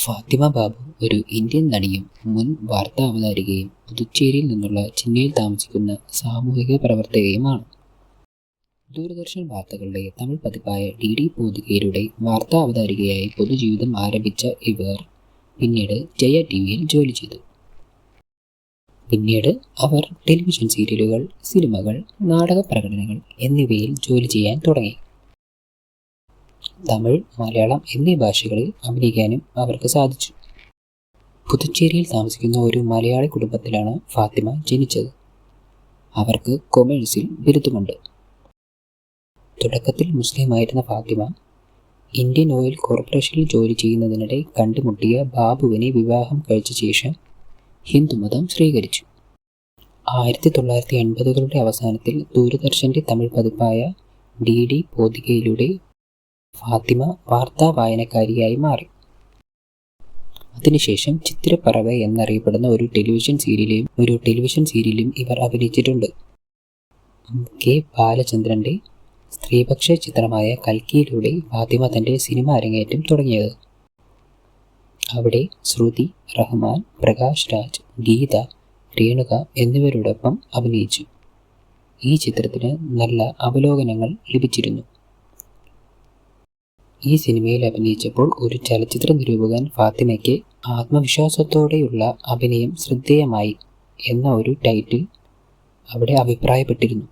ഫാത്തിമ ബാബു ഒരു ഇന്ത്യൻ നടിയും മുൻ വാർത്താ അവതാരികയും പുതുച്ചേരിയിൽ നിന്നുള്ള ചെന്നൈയിൽ താമസിക്കുന്ന സാമൂഹിക പ്രവർത്തകയുമാണ്. ദൂരദർശൻ വാർത്തകളുടെ തമിഴ് പതിപ്പായ DD പോതികയിലൂടെ വാർത്താ അവതാരികയായി പൊതുജീവിതം ആരംഭിച്ച ഇവർ പിന്നീട് ജയ TVയിൽ ജോലി ചെയ്തു. പിന്നീട് അവർ ടെലിവിഷൻ സീരിയലുകൾ, സിനിമകൾ, നാടക പ്രകടനങ്ങൾ എന്നിവയിൽ ജോലി ചെയ്യാൻ തുടങ്ങി. തമിഴ്, മലയാളം എന്നീ ഭാഷകളിൽ അഭിനയിക്കാനും അവർക്ക് സാധിച്ചു. പുതുച്ചേരിയിൽ താമസിക്കുന്ന ഒരു മലയാളി കുടുംബത്തിലാണ് ഫാത്തിമ ജനിച്ചത്. അവർക്ക് കൊമേഴ്സിൽ ബിരുദമുണ്ട്. തുടക്കത്തിൽ മുസ്ലിമായിരുന്ന ഫാത്തിമ ഇന്ത്യൻ ഓയിൽ കോർപ്പറേഷനിൽ ജോലി ചെയ്യുന്നതിനിടെ കണ്ടുമുട്ടിയ ബാബുവിനെ വിവാഹം കഴിച്ച ശേഷം ഹിന്ദുമതം സ്വീകരിച്ചു. 1980കളുടെ അവസാനത്തിൽ ദൂരദർശന്റെ തമിഴ് പതിപ്പായ DD പോതികയിലൂടെ ഫാത്തിമ വാർത്താ വായനക്കാരിയായി മാറി. അതിനുശേഷം ചിത്തിരപ്പറവ എന്നറിയപ്പെടുന്ന ഒരു ടെലിവിഷൻ സീരിയലും ഇവർ അഭിനയിച്ചിട്ടുണ്ട്. K. ബാലചന്ദ്രന്റെ സ്ത്രീപക്ഷ ചിത്രമായ കൽക്കിയിലൂടെ ഫാത്തിമ തന്റെ സിനിമ അരങ്ങേറ്റം തുടങ്ങിയത്. അവിടെ ശ്രുതി, റഹ്മാൻ, പ്രകാശ് രാജ്, ഗീത, രേണുക എന്നിവരോടൊപ്പം അഭിനയിച്ചു. ഈ ചിത്രത്തിന് നല്ല അവലോകനങ്ങൾ ലഭിച്ചിരുന്നു. ഈ സിനിമയിൽ അഭിനയിച്ചപ്പോൾ ഒരു ചലച്ചിത്ര നിരൂപകൻ ഫാത്തിമയ്ക്ക് ആത്മവിശ്വാസത്തോടെയുള്ള അഭിനയം ശ്രദ്ധേയമായി എന്ന ഒരു ടൈറ്റിൽ അവിടെ അഭിപ്രായപ്പെട്ടിരുന്നു.